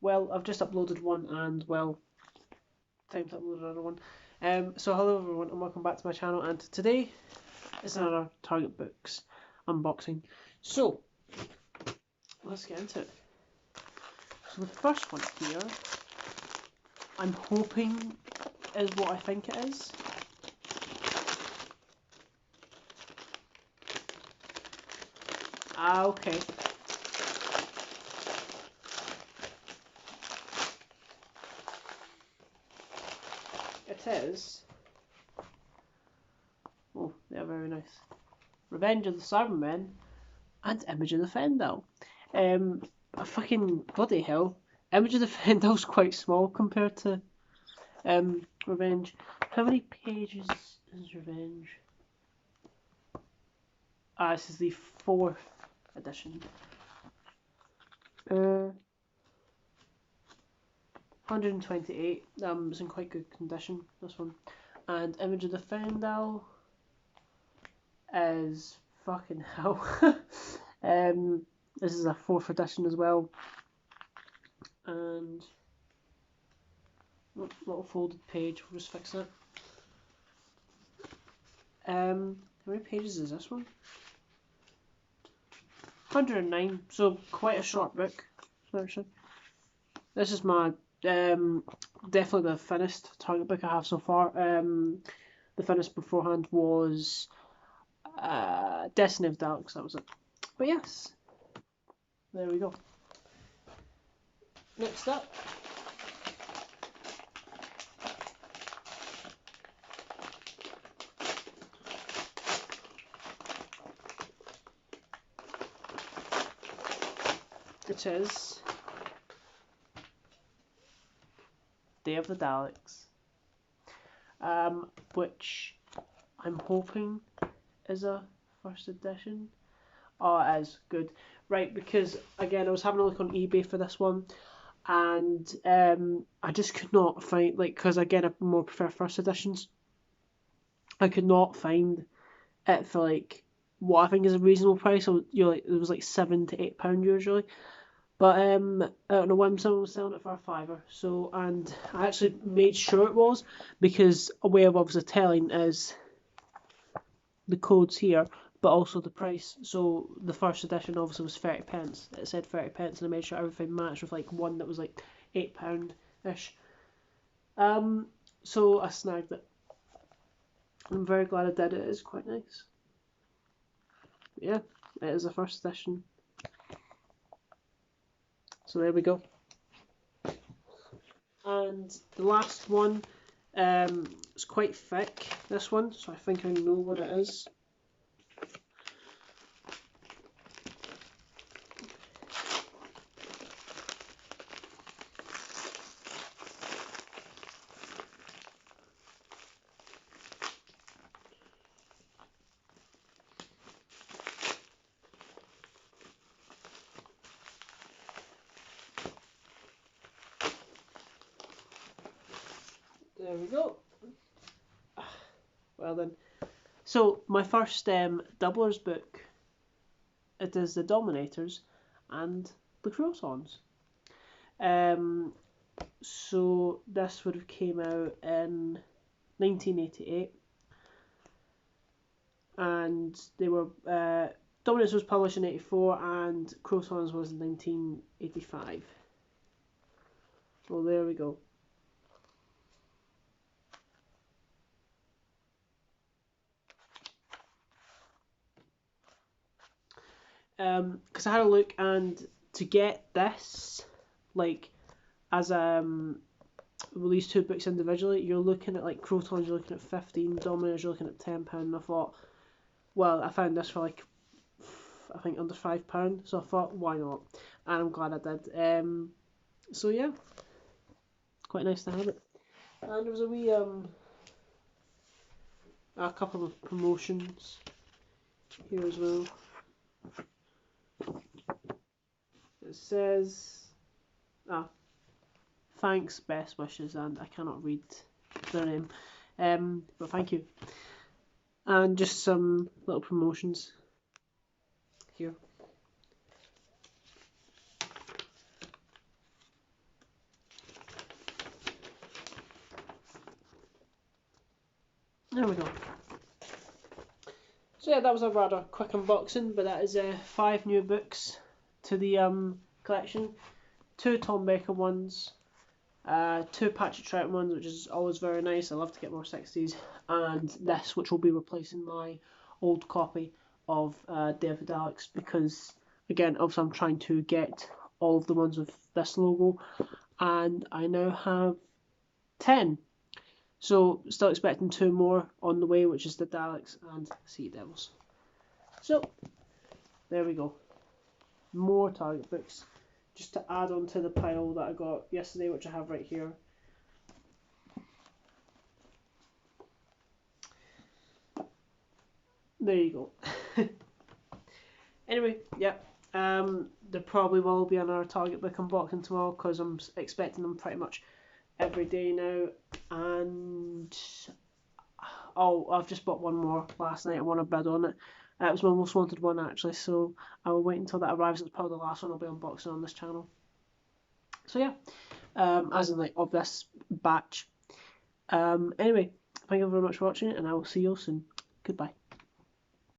well, I've just uploaded one and, well, time to upload another one. So hello everyone and welcome back to my channel, and today is another Target Books unboxing. So, let's get into it. So the first one here, I'm hoping is what I think it is. Ah, okay. It is. Oh, they are very nice. Revenge of the Cybermen and Image of the Fendel. Fucking bloody hell. Image of the Fendel's quite small compared to Revenge. How many pages is Revenge? Ah, this is the 4th edition. 128. It's in quite good condition, this one. And Image of the Fendel is fucking hell. This is a 4th edition as well. And little folded page, we'll just fix it. How many pages is this one? 109, so quite a short book, actually. This is my, definitely the thinnest Target book I have so far. The thinnest beforehand was Destiny of Daleks, that was it. But yes, there we go. Next up, it is Day of the Daleks, which I'm hoping is a 1st edition. Oh, it is good, right? Because again, I was having a look on eBay for this one, and I just could not find, like, because again, I more prefer 1st editions. I could not find it for like what I think is a reasonable price. So like, it was like £7 to £8 usually. But I don't know when someone was selling it for a £5. So, and I actually made sure it was, because a way of obviously telling is the codes here, but also the price. So the 1st edition obviously was 30p. It said 30p, and I made sure everything matched with like one that was like £8 ish. So I snagged it. I'm very glad I did it. It is quite nice. Yeah, it is a 1st edition. So there we go. And the last one, it's quite thick, this one, so I think I know what it is. There we go. Well then, so my first Doublers book, it is the Dominators and the Crotons. So this would have came out in 1988, and they were Dominators was published in 84 and Crotons was in 1985. Well, there we go. Because I had a look, and to get this, like, as well, these 2 books individually, you're looking at, like, Crotons, you're looking at 15, Dominators, you're looking at £10. And I thought, well, I found this for like, I think under £5, so I thought, why not? And I'm glad I did. So yeah, quite nice to have it. And there was a wee a couple of promotions here as well. It says, thanks, best wishes, and I cannot read their name, but thank you. And just some little promotions here. There we go. So yeah, that was a rather quick unboxing, but that is 5 new books to the collection. 2 Tom Baker ones, 2 Patrick Troughton ones, which is always very nice. I love to get more 60s, and this, which will be replacing my old copy of David Alex, because again, obviously I'm trying to get all of the ones with this logo, and I now have 10. So still expecting 2 more on the way, which is the Daleks and Sea Devils. So there we go. More Target books, just to add on to the pile that I got yesterday, which I have right here. There you go. Anyway, yeah. There probably will be another Target book unboxing tomorrow, because I'm expecting them pretty much every day now. And oh, I've just bought one more last night. I won a bid on it. It was my most wanted one, actually, so I will wait until that arrives. It's probably the last one I'll be unboxing on this channel. So yeah, as in like of this batch. Anyway, thank you very much for watching, and I will see you all soon. Goodbye.